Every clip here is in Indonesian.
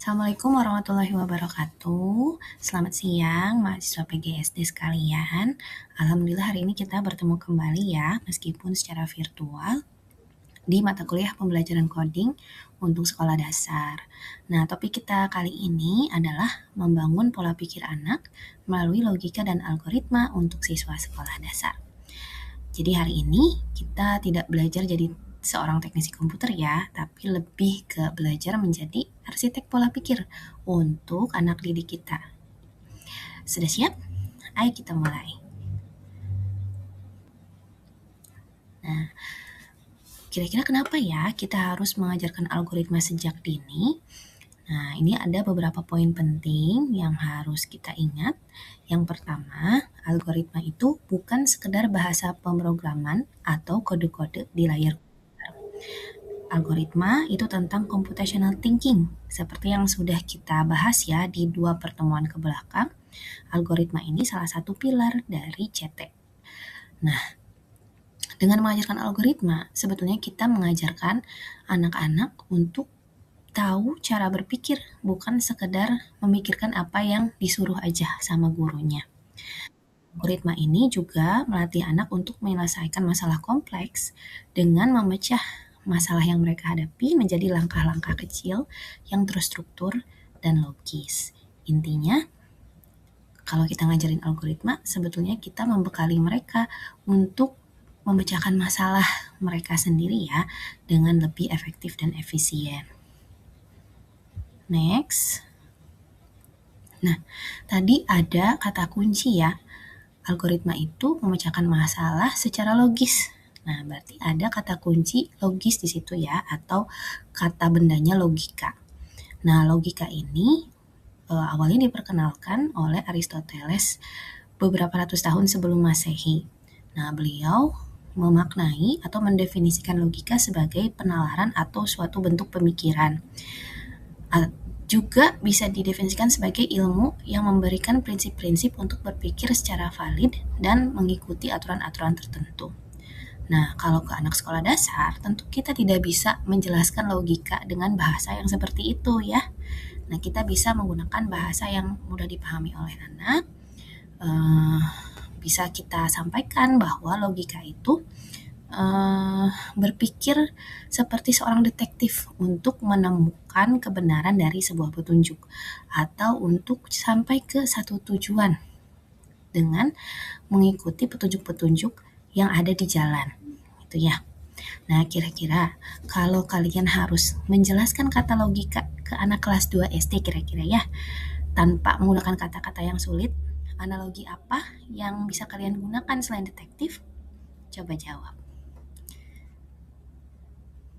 Assalamualaikum warahmatullahi wabarakatuh. Selamat siang mahasiswa PGSD sekalian. Alhamdulillah hari ini kita bertemu kembali ya, meskipun secara virtual di mata kuliah pembelajaran coding untuk sekolah dasar. Nah, topik kita kali ini adalah membangun pola pikir anak melalui logika dan algoritma untuk siswa sekolah dasar. Jadi hari ini kita tidak belajar jadi seorang teknisi komputer ya, tapi lebih ke belajar menjadi arsitek pola pikir untuk anak didik kita. Sudah siap? Ayo kita mulai. Nah, kira-kira kenapa ya kita harus mengajarkan algoritma sejak dini? Nah, ini ada beberapa poin penting yang harus kita ingat. Yang pertama, algoritma itu bukan sekedar bahasa pemrograman atau kode-kode di layar komputer. Algoritma itu tentang computational thinking, seperti yang sudah kita bahas ya di 2 pertemuan ke belakang. Algoritma ini salah satu pilar dari CT. Nah, dengan mengajarkan algoritma, sebetulnya kita mengajarkan anak-anak untuk tahu cara berpikir, bukan sekedar memikirkan apa yang disuruh aja sama gurunya. Algoritma ini juga melatih anak untuk menyelesaikan masalah kompleks dengan memecah masalah yang mereka hadapi menjadi langkah-langkah kecil yang terstruktur dan logis. Intinya, kalau kita ngajarin algoritma, sebetulnya kita membekali mereka untuk memecahkan masalah mereka sendiri ya, dengan lebih efektif dan efisien. Next. Nah, tadi ada kata kunci ya. Algoritma itu memecahkan masalah secara logis. Nah, berarti ada kata kunci logis di situ ya, atau kata bendanya logika. Nah, logika ini awalnya diperkenalkan oleh Aristoteles beberapa ratus tahun sebelum Masehi. Nah, beliau memaknai atau mendefinisikan logika sebagai penalaran atau suatu bentuk pemikiran. Juga bisa didefinisikan sebagai ilmu yang memberikan prinsip-prinsip untuk berpikir secara valid dan mengikuti aturan-aturan tertentu. Nah, kalau ke anak sekolah dasar, tentu kita tidak bisa menjelaskan logika dengan bahasa yang seperti itu ya. Nah, kita bisa menggunakan bahasa yang mudah dipahami oleh anak. Bisa kita sampaikan bahwa logika itu berpikir seperti seorang detektif untuk menemukan kebenaran dari sebuah petunjuk atau untuk sampai ke satu tujuan dengan mengikuti petunjuk-petunjuk yang ada di jalan, gitu ya. Nah, kira-kira kalau kalian harus menjelaskan kata logika ke anak kelas 2 SD kira-kira ya, tanpa menggunakan kata-kata yang sulit, analogi apa yang bisa kalian gunakan selain detektif? Coba jawab.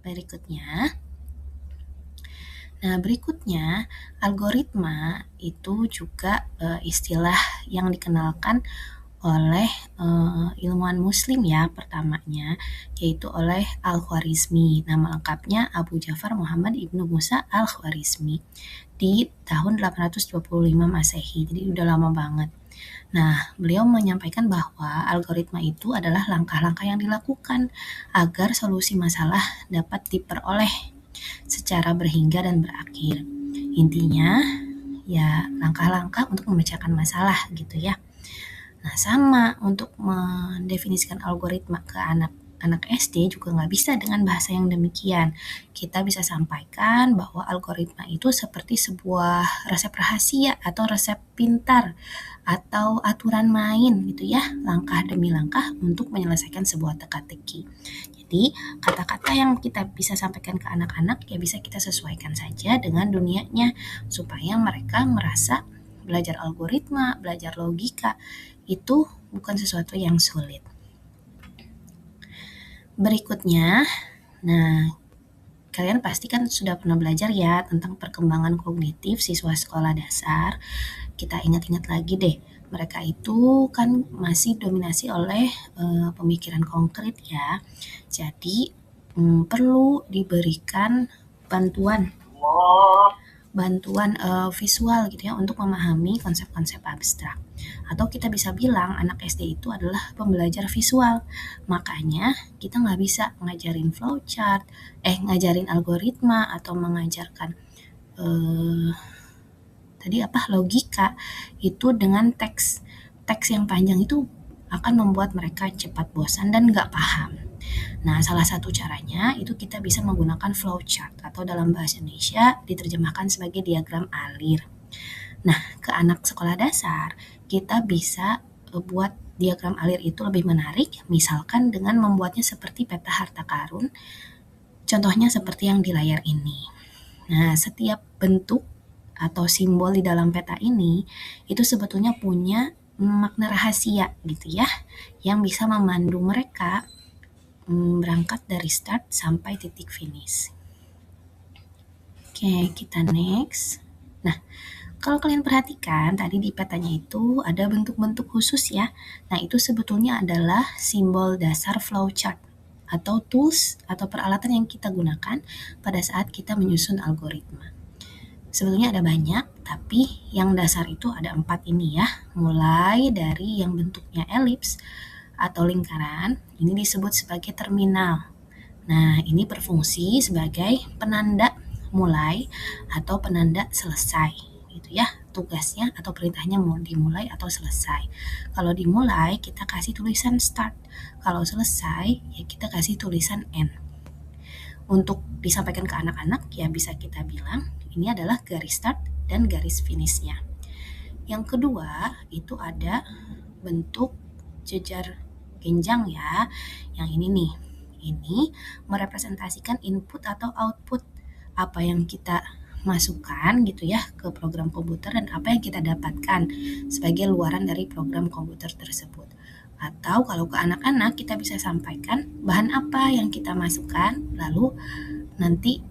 Berikutnya, algoritma itu juga istilah yang dikenalkan oleh ilmuwan muslim ya pertamanya, yaitu oleh Al-Khwarizmi. Nama lengkapnya Abu Ja'far Muhammad Ibnu Musa Al-Khwarizmi di tahun 825 Masehi, jadi udah lama banget. Nah, beliau menyampaikan bahwa algoritma itu adalah langkah-langkah yang dilakukan agar solusi masalah dapat diperoleh secara berhingga dan berakhir. Intinya, ya langkah-langkah untuk memecahkan masalah gitu ya. Nah, sama untuk mendefinisikan algoritma ke anak SD juga nggak bisa dengan bahasa yang demikian. Kita bisa sampaikan bahwa algoritma itu seperti sebuah resep rahasia atau resep pintar atau aturan main gitu ya, langkah demi langkah untuk menyelesaikan sebuah teka-teki. Jadi, kata-kata yang kita bisa sampaikan ke anak-anak ya bisa kita sesuaikan saja dengan dunianya supaya mereka merasa belajar algoritma, belajar logika itu bukan sesuatu yang sulit. Berikutnya, nah kalian pasti kan sudah pernah belajar ya tentang perkembangan kognitif siswa sekolah dasar. Kita ingat-ingat lagi deh, mereka itu kan masih dominasi oleh pemikiran konkret ya. Jadi perlu diberikan bantuan visual gitu ya untuk memahami konsep-konsep abstrak. Atau kita bisa bilang anak SD itu adalah pembelajar visual. Makanya kita nggak bisa ngajarin flowchart, ngajarin algoritma atau mengajarkan logika itu dengan teks yang panjang itu akan membuat mereka cepat bosan dan nggak paham. Nah, salah satu caranya itu kita bisa menggunakan flowchart atau dalam bahasa Indonesia diterjemahkan sebagai diagram alir. Nah, ke anak sekolah dasar, kita bisa buat diagram alir itu lebih menarik, misalkan dengan membuatnya seperti peta harta karun, contohnya seperti yang di layar ini. Nah, setiap bentuk atau simbol di dalam peta ini itu sebetulnya punya makna rahasia gitu ya, yang bisa memandu mereka berangkat dari start sampai titik finish. Oke, kita next. Nah, kalau kalian perhatikan tadi di petanya itu ada bentuk-bentuk khusus ya. Nah, itu sebetulnya adalah simbol dasar flowchart atau tools atau peralatan yang kita gunakan pada saat kita menyusun algoritma. Sebetulnya ada banyak, tapi yang dasar itu ada 4 ini ya. Mulai dari yang bentuknya elips atau lingkaran, ini disebut sebagai terminal. Nah, ini berfungsi sebagai penanda mulai atau penanda selesai, gitu ya. Tugasnya atau perintahnya mau dimulai atau selesai. Kalau dimulai, kita kasih tulisan start. Kalau selesai, ya kita kasih tulisan end. Untuk disampaikan ke anak-anak, ya bisa kita bilang ini adalah garis start dan garis finishnya. Yang kedua, itu ada bentuk jejar genjang ya. Yang ini nih, ini merepresentasikan input atau output apa yang kita masukkan gitu ya ke program komputer dan apa yang kita dapatkan sebagai luaran dari program komputer tersebut. Atau kalau ke anak-anak kita bisa sampaikan bahan apa yang kita masukkan, lalu nanti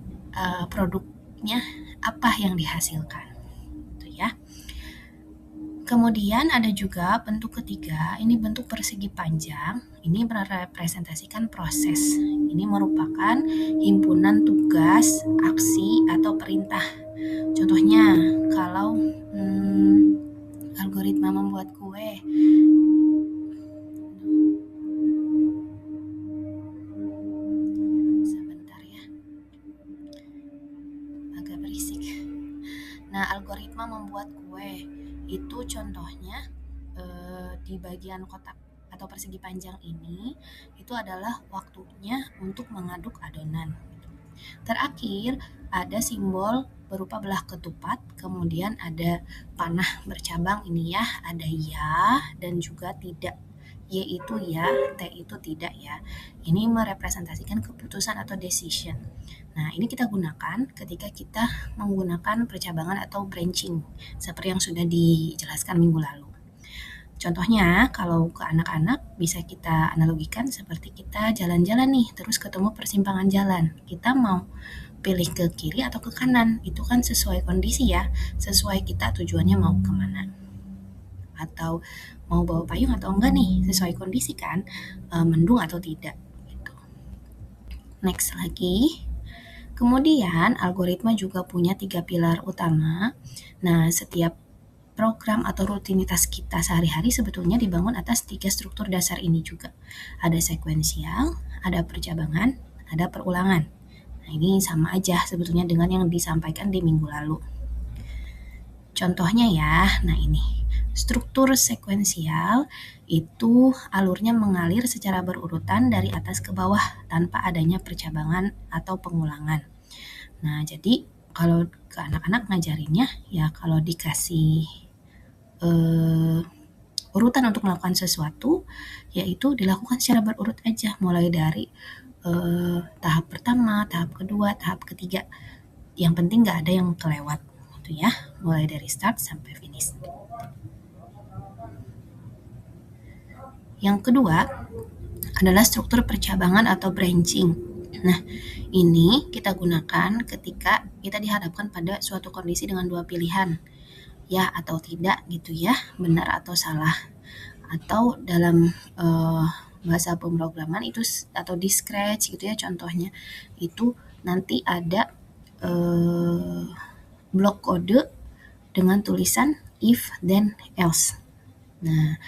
produknya apa yang dihasilkan, gitu ya. Kemudian ada juga bentuk ketiga, ini bentuk persegi panjang, ini merepresentasikan proses. Ini merupakan himpunan tugas, aksi, atau perintah. Contohnya, kalau algoritma membuat kue, sebentar ya, agak berisik. Nah, algoritma membuat kue itu contohnya di bagian kotak atau persegi panjang ini itu adalah waktunya untuk mengaduk adonan. Terakhir ada simbol berupa belah ketupat, kemudian ada panah bercabang ini ya, ada ya dan juga tidak. Y itu ya, T itu tidak ya. Ini merepresentasikan keputusan atau decision. Nah, ini kita gunakan ketika kita menggunakan percabangan atau branching, seperti yang sudah dijelaskan minggu lalu. Contohnya, kalau ke anak-anak bisa kita analogikan seperti kita jalan-jalan nih, terus ketemu persimpangan jalan. Kita mau pilih ke kiri atau ke kanan, itu kan sesuai kondisi ya, sesuai kita tujuannya mau kemana. Atau mau bawa payung atau enggak nih, sesuai kondisi kan, mendung atau tidak. Gitu. Next lagi. Kemudian, algoritma juga punya 3 pilar utama. Nah, setiap program atau rutinitas kita sehari-hari sebetulnya dibangun atas 3 struktur dasar ini juga. Ada sekuensial, ada percabangan, ada perulangan. Nah, ini sama aja sebetulnya dengan yang disampaikan di minggu lalu. Contohnya ya, nah ini. Struktur sekuensial itu alurnya mengalir secara berurutan dari atas ke bawah tanpa adanya percabangan atau pengulangan. Nah, jadi kalau ke anak-anak ngajarinnya ya kalau dikasih urutan untuk melakukan sesuatu, yaitu dilakukan secara berurut aja, mulai dari tahap pertama, tahap kedua, tahap ketiga. Yang penting nggak ada yang kelewat, gitu ya, mulai dari start sampai finish. Yang kedua adalah struktur percabangan atau branching. Nah, ini kita gunakan ketika kita dihadapkan pada suatu kondisi dengan dua pilihan, ya atau tidak gitu ya, benar atau salah. Atau dalam bahasa pemrograman itu atau di Scratch gitu ya contohnya, itu nanti ada blok kode dengan tulisan if then else. Nah,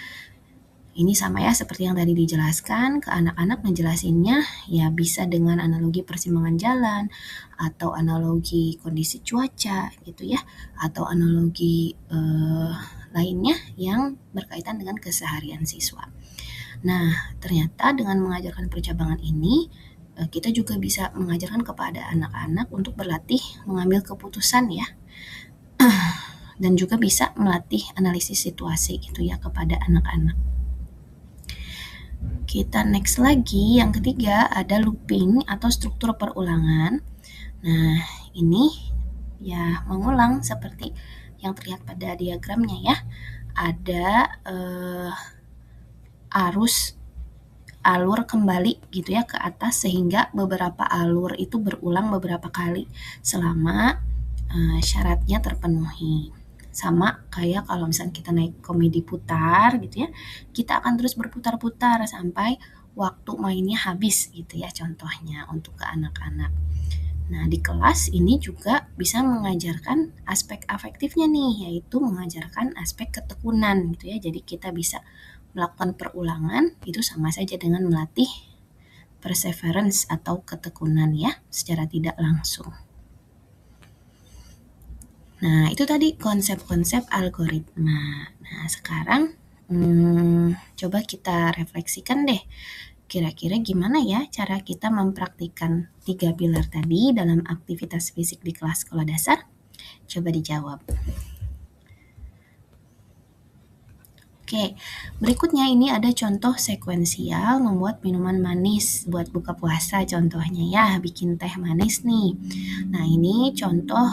Ini sama ya seperti yang tadi dijelaskan, ke anak-anak ngejelasinnya ya bisa dengan analogi persimpangan jalan, atau analogi kondisi cuaca gitu ya, atau analogi lainnya yang berkaitan dengan keseharian siswa. Nah, ternyata dengan mengajarkan percabangan ini, kita juga bisa mengajarkan kepada anak-anak untuk berlatih mengambil keputusan ya, dan juga bisa melatih analisis situasi gitu ya kepada anak-anak. Kita next lagi, yang ketiga ada looping atau struktur perulangan. Nah, ini ya mengulang seperti yang terlihat pada diagramnya ya. Ada alur kembali gitu ya ke atas sehingga beberapa alur itu berulang beberapa kali selama syaratnya terpenuhi. Sama kayak kalau misalnya kita naik komedi putar gitu ya, kita akan terus berputar-putar sampai waktu mainnya habis gitu ya, contohnya untuk ke anak-anak. Nah, di kelas ini juga bisa mengajarkan aspek afektifnya nih, yaitu mengajarkan aspek ketekunan gitu ya. Jadi kita bisa melakukan perulangan, itu sama saja dengan melatih perseverance atau ketekunan ya, secara tidak langsung. Nah, itu tadi konsep-konsep algoritma. Nah, sekarang coba kita refleksikan deh. Kira-kira gimana ya cara kita mempraktikkan 3 pilar tadi dalam aktivitas fisik di kelas sekolah dasar? Coba dijawab. Oke, berikutnya ini ada contoh sekuensial membuat minuman manis buat buka puasa contohnya ya, bikin teh manis nih. Nah, ini contoh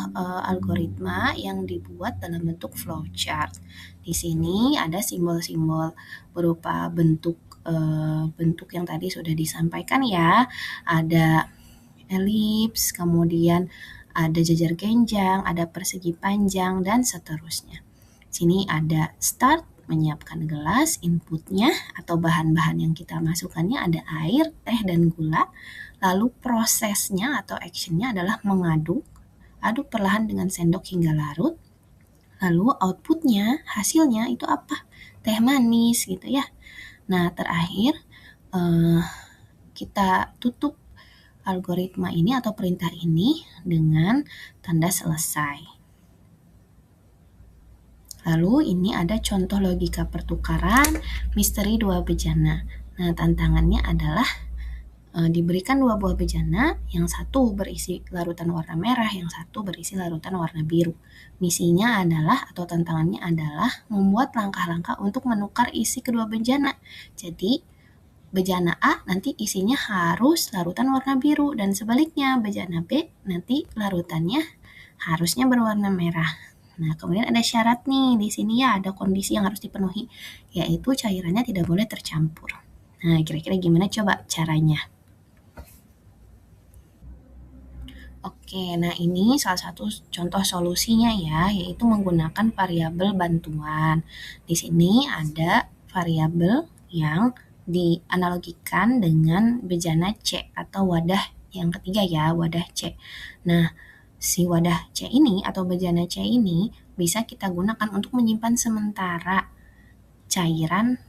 algoritma yang dibuat dalam bentuk flowchart. Di sini ada simbol-simbol berupa bentuk yang tadi sudah disampaikan ya. Ada elips, kemudian ada jajar genjang, ada persegi panjang, dan seterusnya. Sini ada start, menyiapkan gelas, inputnya atau bahan-bahan yang kita masukkannya ada air, teh, dan gula. Lalu prosesnya atau actionnya adalah mengaduk, aduk perlahan dengan sendok hingga larut. Lalu outputnya, hasilnya itu apa? Teh manis gitu ya. Nah, terakhir kita tutup algoritma ini atau perintah ini dengan tanda selesai. Lalu ini ada contoh logika pertukaran misteri dua bejana. Nah, tantangannya adalah diberikan 2 buah bejana, yang satu berisi larutan warna merah, yang satu berisi larutan warna biru. Misinya adalah atau tantangannya adalah membuat langkah-langkah untuk menukar isi kedua bejana. Jadi, bejana A nanti isinya harus larutan warna biru, dan sebaliknya bejana B nanti larutannya harusnya berwarna merah. Nah, kemudian ada syarat nih, di sini ya ada kondisi yang harus dipenuhi, yaitu cairannya tidak boleh tercampur. Nah, kira-kira gimana coba caranya? Oke, nah ini salah satu contoh solusinya ya, yaitu menggunakan variabel bantuan. Di sini ada variabel yang dianalogikan dengan bejana C atau wadah yang ketiga ya, wadah C. Nah, si wadah C ini atau bejana C ini bisa kita gunakan untuk menyimpan sementara cairan,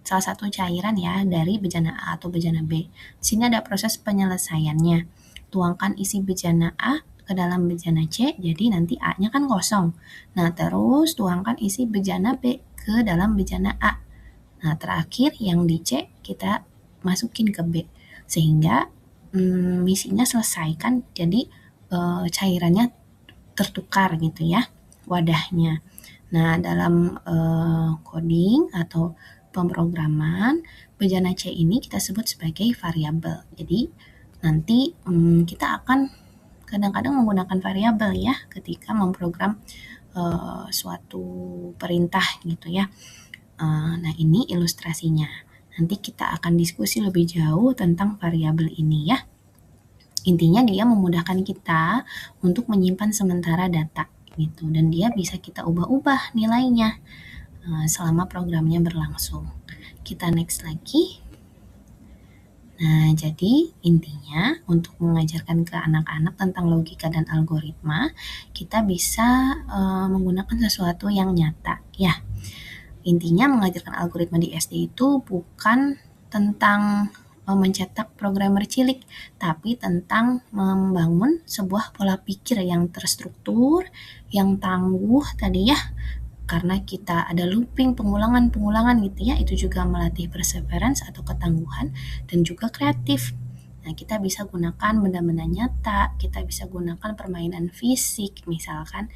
salah satu cairan ya dari bejana A atau bejana B. Di sini ada proses penyelesaiannya. Tuangkan isi bejana A ke dalam bejana C, jadi nanti A-nya kan kosong. Nah, terus tuangkan isi bejana B ke dalam bejana A. Nah, terakhir yang di C kita masukin ke B. Sehingga misinya selesai kan, jadi cairannya tertukar gitu ya, wadahnya. Nah, dalam coding atau pemrograman, bejana C ini kita sebut sebagai variabel. Jadi, nanti kita akan kadang-kadang menggunakan variabel ya ketika memprogram suatu perintah gitu ya. Nah, ini ilustrasinya. Nanti kita akan diskusi lebih jauh tentang variabel ini ya. Intinya dia memudahkan kita untuk menyimpan sementara data gitu, dan dia bisa kita ubah-ubah nilainya selama programnya berlangsung. Kita next lagi. Nah, jadi intinya untuk mengajarkan ke anak-anak tentang logika dan algoritma, kita bisa menggunakan sesuatu yang nyata ya. Intinya mengajarkan algoritma di SD itu bukan tentang mencetak programmer cilik, tapi tentang membangun sebuah pola pikir yang terstruktur, yang tangguh tadi ya, karena kita ada looping, pengulangan gitu ya, itu juga melatih perseverance atau ketangguhan dan juga kreatif. Nah, kita bisa gunakan benda-benda nyata, kita bisa gunakan permainan fisik, misalkan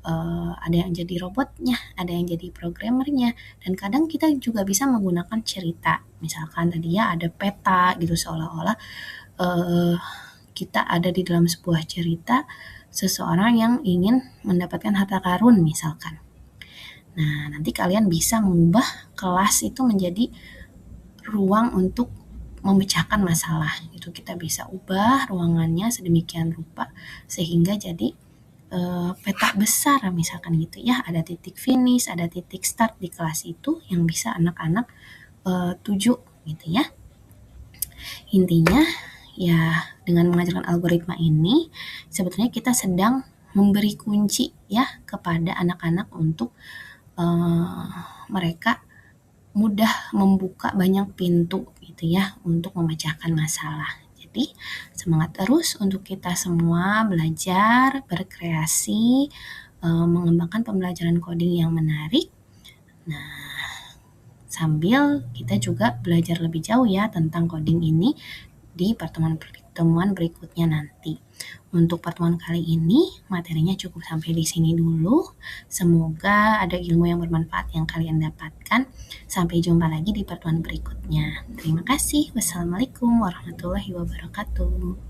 ada yang jadi robotnya, ada yang jadi programmernya, dan kadang kita juga bisa menggunakan cerita. Misalkan tadi ya ada peta gitu, seolah-olah eh, kita ada di dalam sebuah cerita seseorang yang ingin mendapatkan harta karun misalkan. Nah, nanti kalian bisa mengubah kelas itu menjadi ruang untuk memecahkan masalah. Itu kita bisa ubah ruangannya sedemikian rupa sehingga jadi peta besar misalkan gitu ya, ada titik finish, ada titik start di kelas itu yang bisa anak-anak tuju gitu ya. Intinya ya dengan mengajarkan algoritma ini sebetulnya kita sedang memberi kunci ya kepada anak-anak untuk uh, mereka mudah membuka banyak pintu gitu ya untuk memecahkan masalah. Jadi semangat terus untuk kita semua belajar, berkreasi, mengembangkan pembelajaran coding yang menarik. Nah, sambil kita juga belajar lebih jauh ya tentang coding ini di pertemuan berikutnya nanti. Untuk pertemuan kali ini, materinya cukup sampai di sini dulu. Semoga ada ilmu yang bermanfaat yang kalian dapatkan. Sampai jumpa lagi di pertemuan berikutnya. Terima kasih. Wassalamualaikum warahmatullahi wabarakatuh.